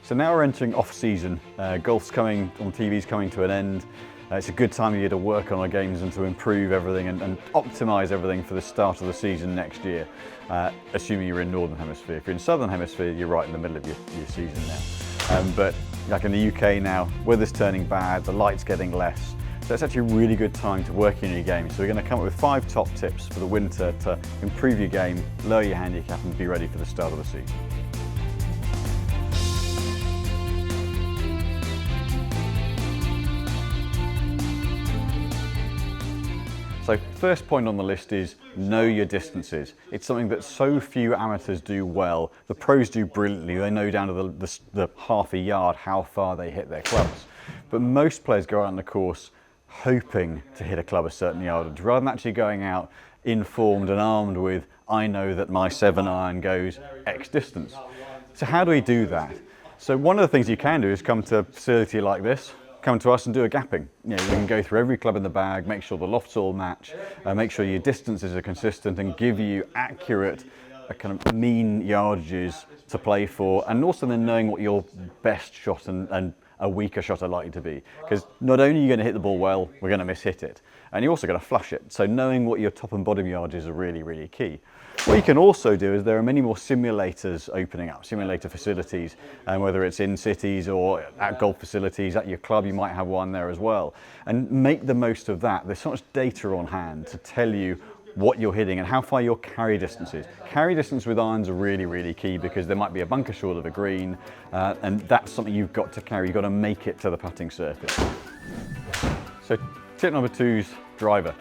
So now we're entering off-season. Golf's coming on TV's coming to an end. It's a good time of year to work on our games and to improve everything and optimise everything for the start of the season next year, assuming you're in Northern Hemisphere. If you're in Southern Hemisphere, you're right in the middle of your season now. But like in the UK now, weather's turning bad, the light's getting less, so it's actually a really good time to work in your game. So we're going to come up with 5 top tips for the winter to improve your game, lower your handicap and be ready for the start of the season. So first point on the list is know your distances. It's something that so few amateurs do well. The pros do brilliantly. They know down to the half a yard how far they hit their clubs. But most players go out on the course hoping to hit a club a certain yardage, rather than actually going out informed and armed with, I know that my 7-iron goes X distance. So how do we do that? So one of the things you can do is come to a facility like this, come to us and do a gapping. You can go through every club in the bag, make sure the lofts all match, make sure your distances are consistent and give you accurate kind of mean yardages to play for, and also then knowing what your best shot and a weaker shot are likely to be. Because not only are you going to hit the ball well, we're going to miss-hit it, and you're also going to flush it. So knowing what your top and bottom yardages are really, really key. What you can also do is there are many more simulators opening up, simulator facilities, and whether it's in cities or at golf facilities, at your club, you might have one there as well. And make the most of that. There's so much data on hand to tell you what you're hitting and how far your carry distance is. Carry distance with irons are really, really key because there might be a bunker short of a green, and that's something you've got to carry. You've got to make it to the putting surface. So tip number 2 is driver.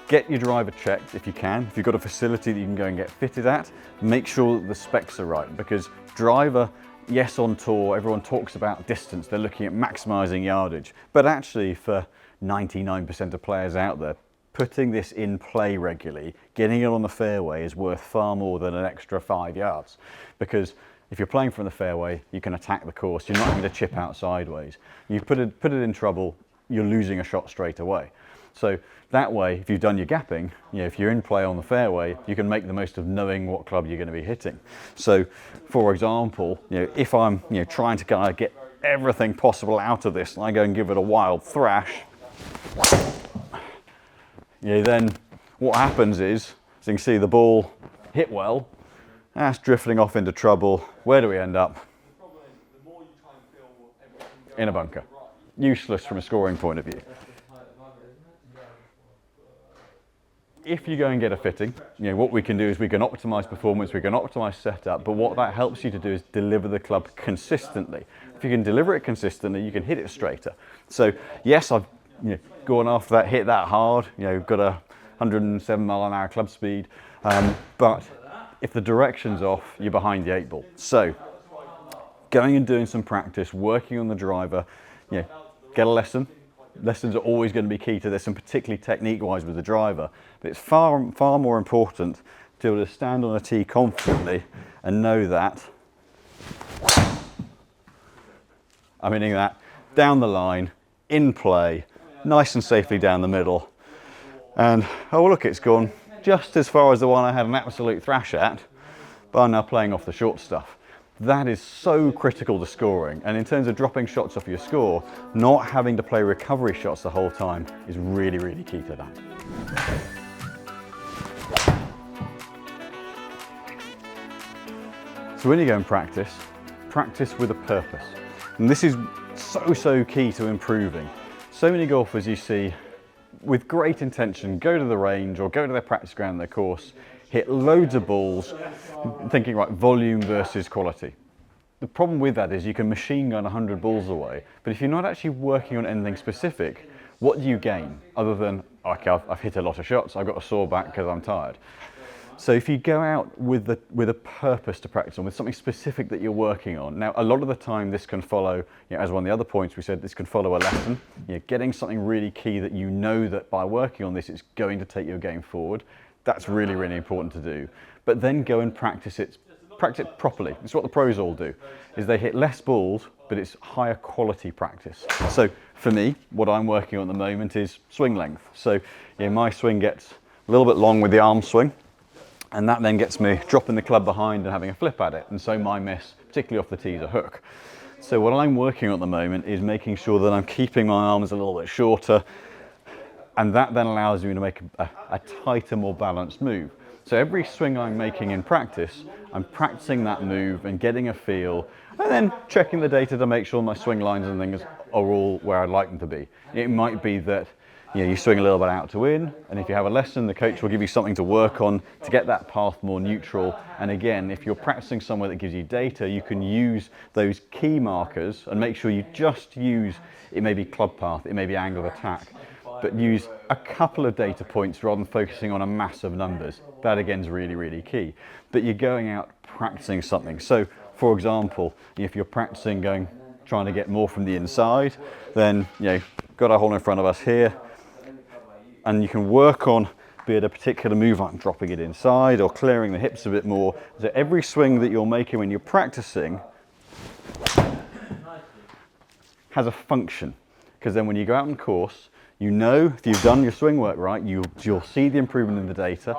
Get your driver checked if you can. If you've got a facility that you can go and get fitted at, make sure that the specs are right, because driver, yes, on tour, everyone talks about distance. They're looking at maximising yardage. But actually for 99% of players out there, putting this in play regularly, getting it on the fairway is worth far more than an extra 5 yards. Because if you're playing from the fairway, you can attack the course. You're not having to chip out sideways. You put it in trouble, you're losing a shot straight away. So that way, if you've done your gapping, if you're in play on the fairway, you can make the most of knowing what club you're going to be hitting. So, for example, if I'm trying to kind of get everything possible out of this, and I go and give it a wild thrash, then what happens is, as you can see, the ball hit well, that's drifting off into trouble. Where do we end up? In a bunker. Useless from a scoring point of view. If you go and get a fitting, what we can do is we can optimise performance, we can optimise setup, but what that helps you to do is deliver the club consistently. If you can deliver it consistently, you can hit it straighter. So yes, I've gone after that, hit that hard, got a 107 mile/an hour club speed, but if the direction's off, you're behind the 8 ball. So going and doing some practice, working on the driver, get a lesson. Lessons are always going to be key to this, and particularly technique-wise with the driver. But it's far more important to be able to stand on a tee confidently and know that I'm hitting that down the line, in play, nice and safely down the middle. And oh look, it's gone just as far as the one I had an absolute thrash at, but I'm now playing off the short stuff. That is so critical to scoring, and in terms of dropping shots off your score, not having to play recovery shots the whole time is really, really key to that. So when you go and practice with a purpose. And this is so key to improving. So many golfers you see with great intention go to the range or go to their practice ground, their course, hit loads of balls, thinking, right, volume versus quality. The problem with that is you can machine gun 100 balls away, but if you're not actually working on anything specific, what do you gain? Other than, okay, I've hit a lot of shots, I've got a sore back because I'm tired. So if you go out with a purpose to practice on, with something specific that you're working on. Now, a lot of the time this can follow, as one of the other points we said, this can follow a lesson. Getting something really key that you know that by working on this, it's going to take your game forward. That's really, really important to do. But then go and practice it properly. It's what the pros all do, is they hit less balls, but it's higher quality practice. So for me, what I'm working on at the moment is swing length. So my swing gets a little bit long with the arm swing, and that then gets me dropping the club behind and having a flip at it. And so my miss, particularly off the tee, is a hook. So what I'm working on at the moment is making sure that I'm keeping my arms a little bit shorter, and that then allows me to make a tighter, more balanced move. So every swing I'm making in practice, I'm practicing that move and getting a feel, and then checking the data to make sure my swing lines and things are all where I'd like them to be. It might be that you swing a little bit out to in, and if you have a lesson, the coach will give you something to work on to get that path more neutral. And again, if you're practicing somewhere that gives you data, you can use those key markers and make sure you just use, it may be club path, it may be angle of attack, but use a couple of data points rather than focusing on a mass of numbers. That again is really, really key. But you're going out practicing something. So for example, if you're practicing trying to get more from the inside, then got a hole in front of us here, and you can work on, be it a particular move like dropping it inside or clearing the hips a bit more. So every swing that you're making when you're practicing has a function, because then when you go out on course, if you've done your swing work right, you'll see the improvement in the data,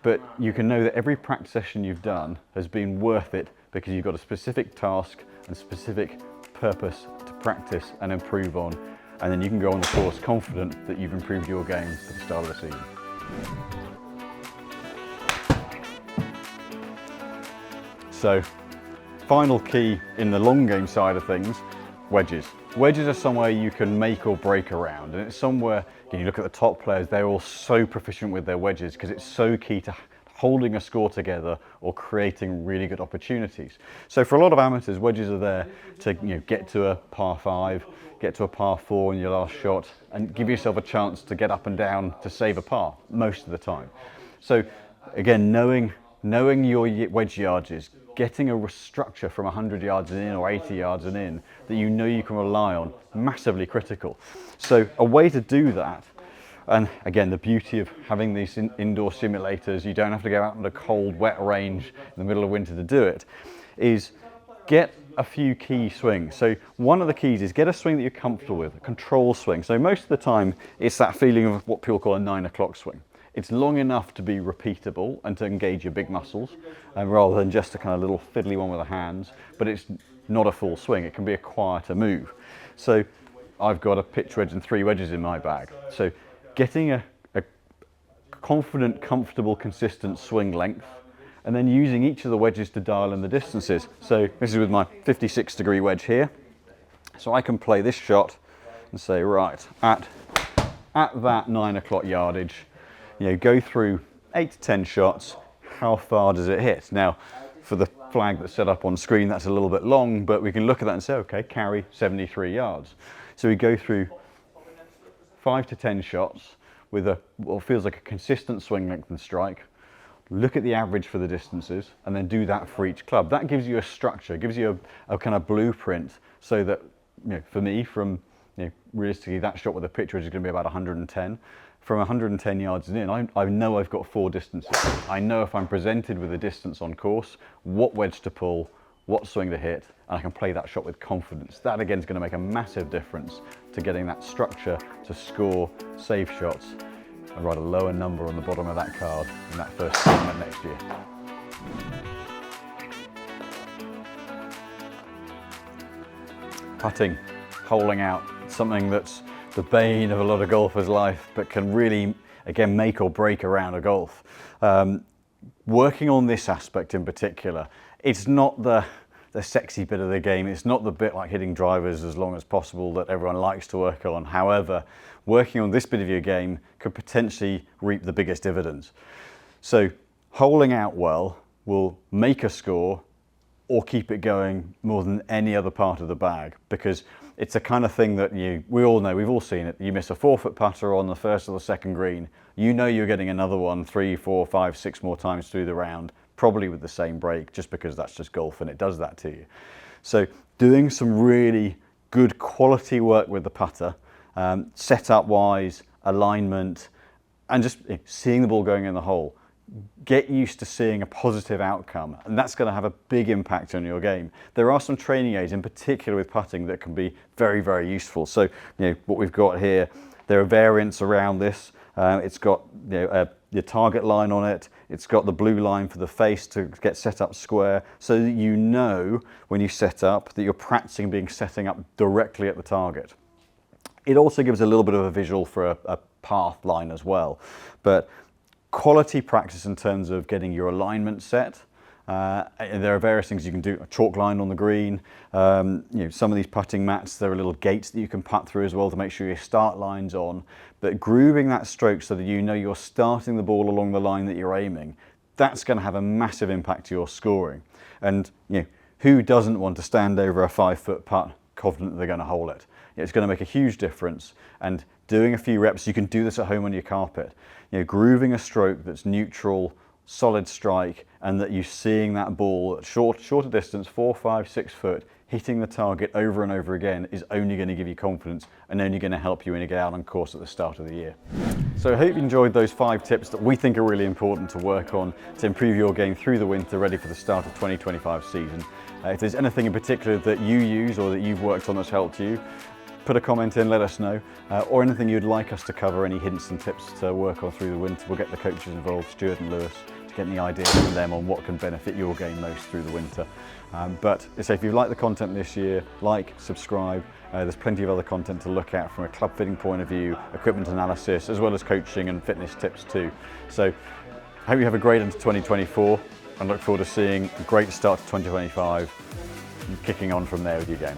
but you can know that every practice session you've done has been worth it because you've got a specific task and specific purpose to practice and improve on. And then you can go on the course confident that you've improved your game at the start of the season. So, final key in the long game side of things, wedges. Wedges are somewhere you can make or break around, and it's somewhere, you look at the top players, they're all so proficient with their wedges because it's so key to holding a score together or creating really good opportunities. So for a lot of amateurs, wedges are there to get to a par 5, get to a par 4 in your last shot, and give yourself a chance to get up and down to save a par most of the time. So again, knowing your wedge yardages, getting a structure from 100 yards and in or 80 yards and in that you can rely on, massively critical. So a way to do that, and again, the beauty of having these indoor simulators, you don't have to go out in the cold, wet range in the middle of winter to do it, is get a few key swings. So one of the keys is get a swing that you're comfortable with, a control swing. So most of the time, it's that feeling of what people call a 9 o'clock swing. It's long enough to be repeatable and to engage your big muscles, rather than just a kind of little fiddly one with the hands, but it's not a full swing. It can be a quieter move. So I've got a pitch wedge and 3 wedges in my bag. So getting a confident, comfortable, consistent swing length, and then using each of the wedges to dial in the distances. So this is with my 56-degree wedge here. So I can play this shot and say, right, at that 9 o'clock yardage, go through 8 to 10 shots, how far does it hit? Now, for the flag that's set up on screen, that's a little bit long, but we can look at that and say, okay, carry 73 yards. So we go through 5 to 10 shots with what feels like a consistent swing length and strike, look at the average for the distances, and then do that for each club. That gives you a structure, gives you a kind of blueprint, so that, for me, realistically, that shot with a pitch wedge is going to be about 110. From 110 yards in, I know I've got 4 distances. I know if I'm presented with a distance on course, what wedge to pull, what swing to hit, and I can play that shot with confidence. That again is going to make a massive difference to getting that structure to score save shots and write a lower number on the bottom of that card in that first tournament next year. Putting, holing out, something that's the bane of a lot of golfers' life, but can really, again, make or break around a golf. Working on this aspect in particular, it's not the sexy bit of the game. It's not the bit like hitting drivers as long as possible that everyone likes to work on. However, working on this bit of your game could potentially reap the biggest dividends. So holing out well will make a score or keep it going more than any other part of the bag, because it's a kind of thing that we all know, we've all seen it. You miss a 4-foot putter on the first or the second green, you're getting another one 3, 4, 5, 6 more times through the round, probably with the same break, just because that's just golf and it does that to you. So doing some really good quality work with the putter, setup wise, alignment, and just seeing the ball going in the hole. Get used to seeing a positive outcome, and that's going to have a big impact on your game. There are some training aids, in particular with putting, that can be very, very useful. So, what we've got here, there are variants around this. It's got your target line on it. It's got the blue line for the face to get set up square, so that you know when you set up that you're practicing setting up directly at the target. It also gives a little bit of a visual for a path line as well. But quality practice in terms of getting your alignment set. There are various things you can do. A chalk line on the green. Some of these putting mats, there are little gates that you can putt through as well to make sure your start line's on. But grooving that stroke so that you know you're starting the ball along the line that you're aiming, that's going to have a massive impact to your scoring. And who doesn't want to stand over a 5-foot putt confident that they're going to hole it? It's going to make a huge difference. And doing a few reps, you can do this at home on your carpet. Grooving a stroke that's neutral, solid strike, and that you're seeing that ball at shorter distance, 4, 5, 6 foot, hitting the target over and over again is only going to give you confidence and only going to help you when you get out on course at the start of the year. So I hope you enjoyed those 5 tips that we think are really important to work on to improve your game through the winter, ready for the start of 2025 season. If there's anything in particular that you use or that you've worked on that's helped you, put a comment in, let us know, or anything you'd like us to cover, any hints and tips to work on through the winter. We'll get the coaches involved, Stuart and Lewis, to get any ideas from them on what can benefit your game most through the winter. But if you've liked the content this year, like, subscribe. There's plenty of other content to look at from a club fitting point of view, equipment analysis, as well as coaching and fitness tips too. So I hope you have a great into 2024 and look forward to seeing a great start to 2025 and kicking on from there with your game.